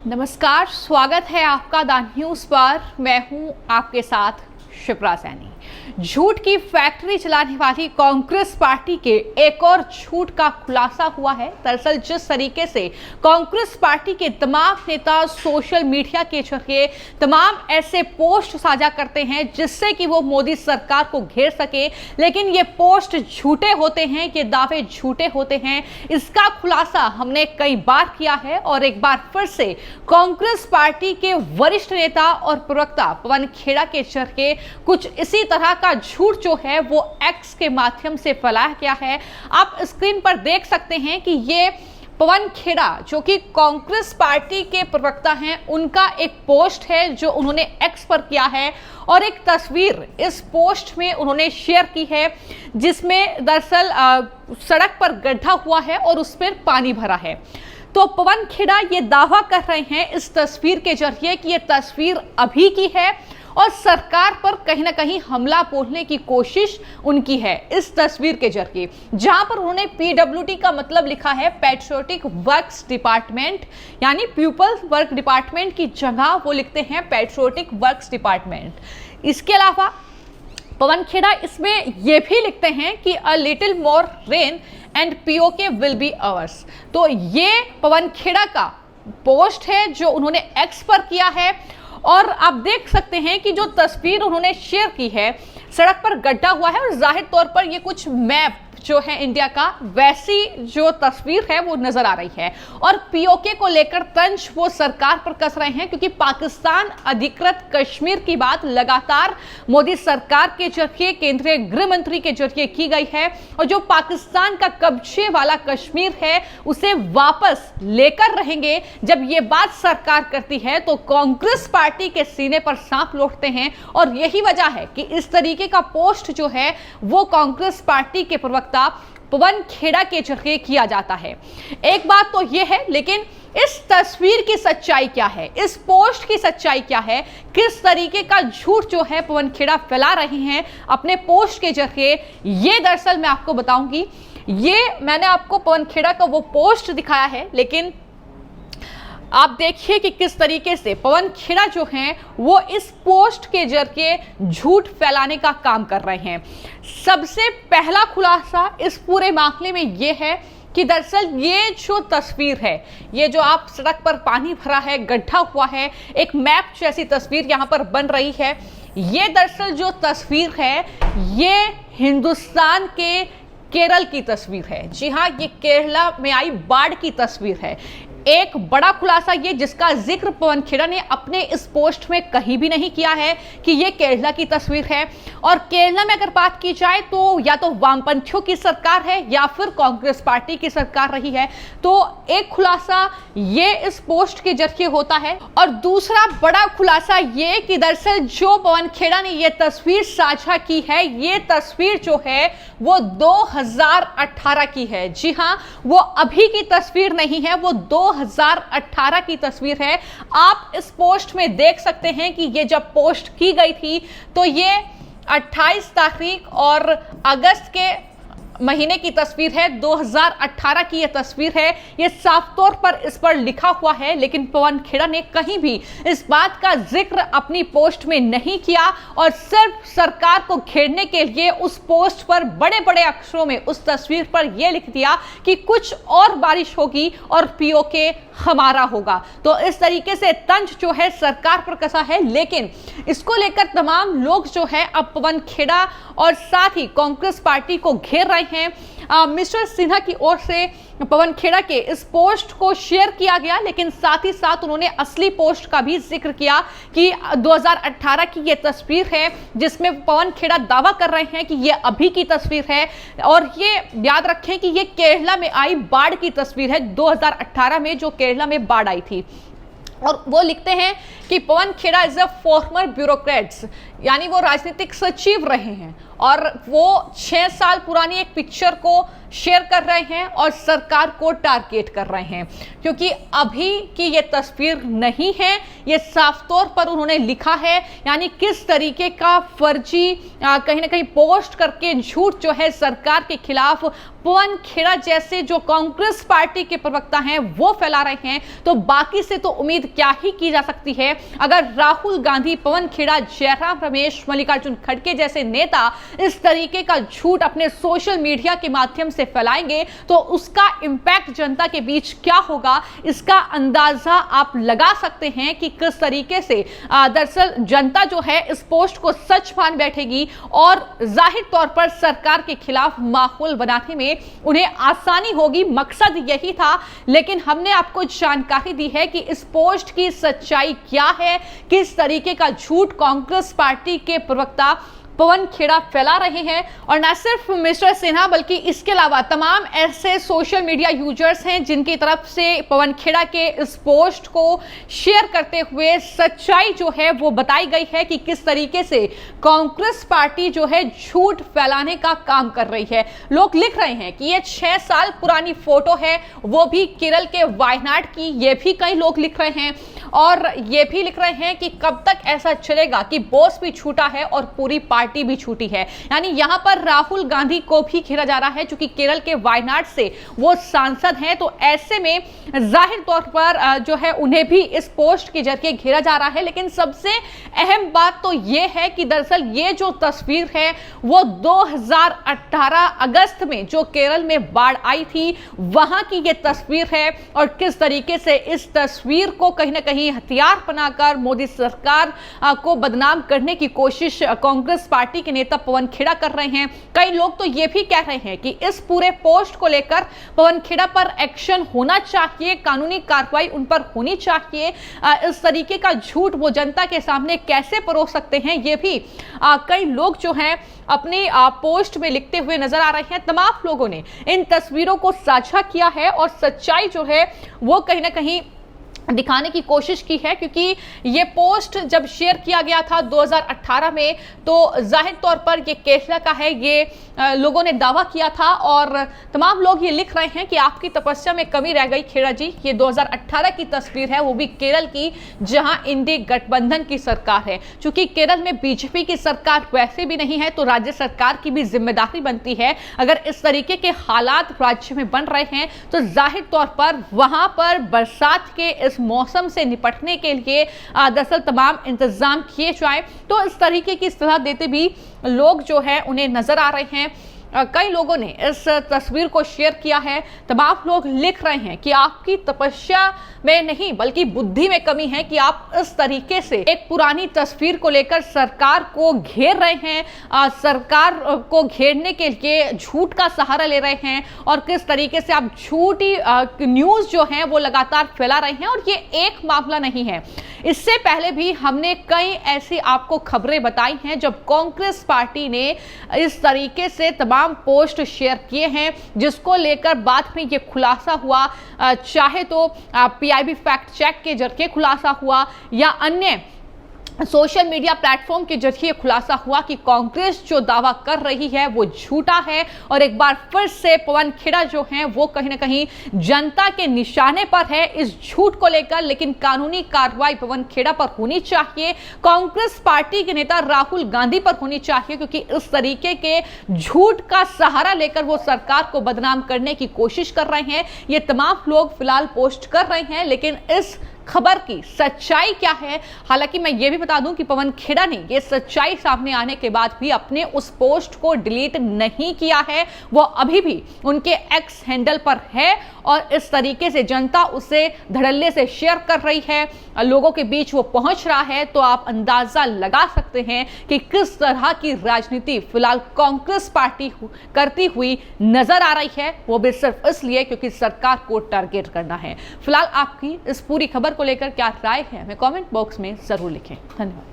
नमस्कार, स्वागत है आपका द न्यूज़ पर। मैं हूं आपके साथ शिप्रा सैनी। झूठ की फैक्ट्री चलाने वाली कांग्रेस पार्टी के एक और झूठ का खुलासा हुआ है। दरअसल जिस तरीके से कांग्रेस पार्टी के तमाम नेता सोशल मीडिया के जरिए तमाम ऐसे पोस्ट साझा करते हैं जिससे कि वो मोदी सरकार को घेर सके, लेकिन ये पोस्ट झूठे होते हैं, ये दावे झूठे होते हैं। इसका खुलासा हमने कई बार किया है और एक बार फिर से कांग्रेस पार्टी के वरिष्ठ नेता और प्रवक्ता पवन खेड़ा के जरिए कुछ इसी तरह का झूठ जो है वो एक्स के माध्यम से फैलाया गया है। आप स्क्रीन पर देख सकते हैं कि ये पवन खेड़ा जो कि कांग्रेस पार्टी के प्रवक्ता हैं, उनका एक पोस्ट है जो उन्होंने एक्स पर किया है और एक तस्वीर इस पोस्ट में उन्होंने शेयर की है जिसमें दरअसल सड़क पर गड्ढा हुआ है और उस पर पानी भरा है। तो पवन खेड़ा ये दावा कर रहे हैं इस तस्वीर के जरिए कि ये तस्वीर अभी की है और सरकार पर कहीं ना कहीं हमला बोलने की कोशिश उनकी है इस तस्वीर के जरिए, जहां पर उन्होंने पीडब्ल्यूडी का मतलब लिखा है पैट्रियोटिक वर्क्स डिपार्टमेंट, यानी पीपल्स वर्क डिपार्टमेंट की जगह वो लिखते हैं पैट्रियोटिक वर्क्स डिपार्टमेंट। इसके अलावा पवन खेड़ा इसमें ये भी लिखते हैं कि a little more rain and POK will be ours. तो ये पवन खेड़ा का पोस्ट है जो उन्होंने एक्स पर किया है और आप देख सकते हैं कि जो तस्वीर उन्होंने शेयर की है, सड़क पर गड्ढा हुआ है और जाहिर तौर पर ये कुछ मैप जो है इंडिया का, वैसी जो तस्वीर है वो नजर आ रही है। और पीओके को लेकर तंज वो सरकार पर कस रहे हैं क्योंकि पाकिस्तान अधिकृत कश्मीर की बात लगातार मोदी सरकार के जरिए, केंद्रीय गृह मंत्री के जरिए की गई है और जो पाकिस्तान का कब्जे वाला कश्मीर है उसे वापस लेकर रहेंगे। जब ये बात सरकार करती है तो कांग्रेस पार्टी के सीने पर सांप लौटते हैं और यही वजह है कि इस तरीके का पोस्ट जो है वो कांग्रेस पार्टी के प्रवक्ता पवन खेड़ा के जरिए किया जाता है। एक बात तो यह है, लेकिन इस तस्वीर की सच्चाई क्या है, इस पोस्ट की सच्चाई क्या है, किस तरीके का झूठ जो है पवन खेड़ा फैला रहे हैं अपने पोस्ट के जरिए, ये दरअसल मैं आपको बताऊंगी। ये मैंने आपको पवन खेड़ा का वो पोस्ट दिखाया है, लेकिन आप देखिए कि किस तरीके से पवन खेड़ा जो हैं वो इस पोस्ट के जरिए झूठ फैलाने का काम कर रहे हैं। सबसे पहला खुलासा इस पूरे मामले में ये है कि दरअसल ये जो तस्वीर है, ये जो आप सड़क पर पानी भरा है, गड्ढा हुआ है, एक मैप जैसी तस्वीर यहाँ पर बन रही है, ये दरअसल जो तस्वीर है ये हिंदुस्तान के केरल की तस्वीर है। जी हाँ, ये केरला में आई बाढ़ की तस्वीर है। एक बड़ा खुलासा ये जिसका जिक्र पवन खेड़ा ने अपने इस पोस्ट में कहीं भी नहीं किया है कि ये केरला की तस्वीर है। और केरला में अगर बात की जाए तो या तो वामपंथियों की सरकार है या फिर कांग्रेस पार्टी की सरकार रही है। तो एक खुलासा ये इस पोस्ट के जरिए होता है और दूसरा बड़ा खुलासा ये कि दरअसल जो पवन खेड़ा ने ये तस्वीर साझा की है, ये तस्वीर जो है वो 2018 की है। जी हाँ, वो अभी की तस्वीर नहीं है, वो 2018 की तस्वीर है। आप इस पोस्ट में देख सकते हैं कि ये जब पोस्ट की गई थी तो ये 28 तारीख और अगस्त के महीने की तस्वीर है, 2018 की ये तस्वीर है। ये साफ तौर पर इस पर लिखा हुआ है, लेकिन पवन खेड़ा ने कहीं भी इस बात का जिक्र अपनी पोस्ट में नहीं किया और सिर्फ सरकार को घेरने के लिए उस पोस्ट पर बड़े बड़े अक्षरों में उस तस्वीर पर यह लिख दिया कि कुछ और बारिश होगी और पीओके हमारा होगा। तो इस तरीके से तंज जो है सरकार पर कसा है, लेकिन इसको लेकर तमाम लोग जो है अब पवन खेड़ा और साथ ही कांग्रेस पार्टी को घेर रहे हैं। मिस्टर सिन्हा की ओर से पवन खेड़ा के इस पोस्ट को शेयर किया गया, लेकिन साथ ही साथ उन्होंने असली पोस्ट का भी जिक्र किया कि 2018 की ये तस्वीर है जिसमें पवन खेड़ा दावा कर रहे हैं कि ये अभी की तस्वीर है। और ये याद रखें कि ये केरला में आई बाढ़ की तस्वीर है, 2018 में जो केरला में बाढ़ आई थी। और वो लिखते हैं कि Pawan Khera is a former bureaucrats, यानी वो राजनीतिक सचिव रहे हैं और वो 6 साल पुरानी एक पिक्चर को शेयर कर रहे हैं और सरकार को टारगेट कर रहे हैं, क्योंकि अभी की ये तस्वीर नहीं है, ये साफ तौर पर उन्होंने लिखा है। यानी किस तरीके का फर्जी कहीं ना कहीं पोस्ट करके झूठ जो है सरकार के खिलाफ पवन खेड़ा जैसे जो कांग्रेस पार्टी के प्रवक्ता हैं वो फैला रहे हैं, तो बाकी से तो उम्मीद क्या ही की जा सकती है। अगर राहुल गांधी, पवन खेड़ा, जयराम रमेश, मल्लिकार्जुन खड़गे जैसे नेता इस तरीके का झूठ अपने सोशल मीडिया के माध्यम से फैलाएंगे तो उसका इंपैक्ट जनता के बीच क्या होगा, इसका अंदाजा आप लगा सकते हैं कि किस तरीके से दरअसल जनता जो है इस पोस्ट को सच मान बैठेगी और जाहिर तौर पर सरकार के खिलाफ माहौल बनाने में उन्हें आसानी होगी। मकसद यही था, लेकिन हमने आपको जानकारी दी है कि इस पोस्ट की सच्चाई क्या है, किस तरीके का झूठ कांग्रेस पार्टी के प्रवक्ता पवन खेड़ा फैला रहे हैं। और न सिर्फ मिस्टर सिन्हा बल्कि इसके अलावा तमाम ऐसे सोशल मीडिया यूजर्स हैं जिनकी तरफ से पवन खेड़ा के इस पोस्ट को शेयर करते हुए सच्चाई जो है वो बताई गई है कि किस तरीके से कांग्रेस पार्टी जो है झूठ फैलाने का काम कर रही है। लोग लिख रहे हैं कि ये 6 साल पुरानी फोटो है, वो भी केरल के वायनाड की, ये भी कई लोग लिख रहे हैं। और ये भी लिख रहे हैं कि कब तक ऐसा चलेगा कि बॉस भी छूटा है और पूरी पार्टी भी छूटी है। यानी यहां पर राहुल गांधी को भी घेरा जा रहा है, क्योंकि केरल के वायनाड से वो सांसद हैं, तो ऐसे में जाहिर तौर पर जो है उन्हें भी इस पोस्ट के जरिए घेरा जा रहा है। लेकिन सबसे अहम बात तो ये है कि दरअसल ये जो तस्वीर है वो 2018 अगस्त में जो केरल में बाढ़ आई थी वहां की ये तस्वीर है, और किस तरीके से इस तस्वीर को कहीं ना कहीं हथियार बनाकर मोदी सरकार को बदनाम करने की कोशिश कांग्रेस पार्टी के नेता पवन खेड़ा कर रहे हैं। कई लोग तो ये भी कह रहे हैं कि इस पूरे पोस्ट को लेकर पवन खेड़ा पर एक्शन होना चाहिए, कानूनी कार्रवाई उन पर होनी चाहिए। इस तरीके का झूठ वो जनता के सामने कैसे परोस सकते हैं, ये भी कई लोग जो हैं अपनी पोस्ट में लिखते हुए नजर आ रहे हैं। तमाम लोगों ने इन तस्वीरों को साझा किया है और सच्चाई जो है वो कहीं ना कहीं दिखाने की कोशिश की है, क्योंकि ये पोस्ट जब शेयर किया गया था 2018 में तो जाहिर तौर पर ये केरला का है, ये लोगों ने दावा किया था। और तमाम लोग ये लिख रहे हैं कि आपकी तपस्या में कमी रह गई खेड़ा जी। ये 2018 की तस्वीर है, वो भी केरल की, जहां इंडी गठबंधन की सरकार है। चूंकि केरल में बीजेपी की सरकार वैसे भी नहीं है, तो राज्य सरकार की भी जिम्मेदारी बनती है। अगर इस तरीके के हालात राज्य में बन रहे हैं तो जाहिर तौर पर वहां पर बरसात के इस मौसम से निपटने के लिए दरअसल तमाम इंतजाम किए जाए। तो इस तरीके की सलाह देते भी लोग जो है उन्हें नजर आ रहे हैं। कई लोगों ने इस तस्वीर को शेयर किया है। तमाम लोग लिख रहे हैं कि आपकी तपस्या में नहीं बल्कि बुद्धि में कमी है कि आप इस तरीके से एक पुरानी तस्वीर को लेकर सरकार को घेर रहे हैं, सरकार को घेरने के लिए झूठ का सहारा ले रहे हैं, और किस तरीके से आप झूठी न्यूज़ जो है वो लगातार फैला रहे हैं। और ये एक मामला नहीं है, इससे पहले भी हमने कई ऐसी आपको खबरें बताई हैं जब कांग्रेस पार्टी ने इस तरीके से तमाम पोस्ट शेयर किए हैं, जिसको लेकर बाद में ये खुलासा हुआ, चाहे तो पीआईबी फैक्ट चेक के जरिए खुलासा हुआ या अन्य सोशल मीडिया प्लेटफॉर्म के जरिए खुलासा हुआ कि कांग्रेस जो दावा कर रही है वो झूठा है। और एक बार फिर से पवन खेड़ा जो हैं वो कहीं ना कहीं जनता के निशाने पर है इस झूठ को लेकर। लेकिन कानूनी कार्रवाई पवन खेड़ा पर होनी चाहिए, कांग्रेस पार्टी के नेता राहुल गांधी पर होनी चाहिए, क्योंकि इस तरीके के झूठ का सहारा लेकर वो सरकार को बदनाम करने की कोशिश कर रहे हैं। ये तमाम लोग फिलहाल पोस्ट कर रहे हैं, लेकिन इस खबर की सच्चाई क्या है। हालांकि मैं ये भी बता दूं कि पवन खेड़ा ने ये सच्चाई सामने आने के बाद भी अपने उस पोस्ट को डिलीट नहीं किया है, वो अभी भी उनके एक्स हैंडल पर है और इस तरीके से जनता उसे धड़ल्ले से शेयर कर रही है, लोगों के बीच वो पहुंच रहा है। तो आप अंदाजा लगा सकते हैं कि किस तरह की राजनीति फिलहाल कांग्रेस पार्टी करती हुई नजर आ रही है, वो भी सिर्फ इसलिए क्योंकि सरकार को टारगेट करना है। फिलहाल आपकी इस पूरी खबर को लेकर क्या राय है हमें कमेंट बॉक्स में जरूर लिखें। धन्यवाद।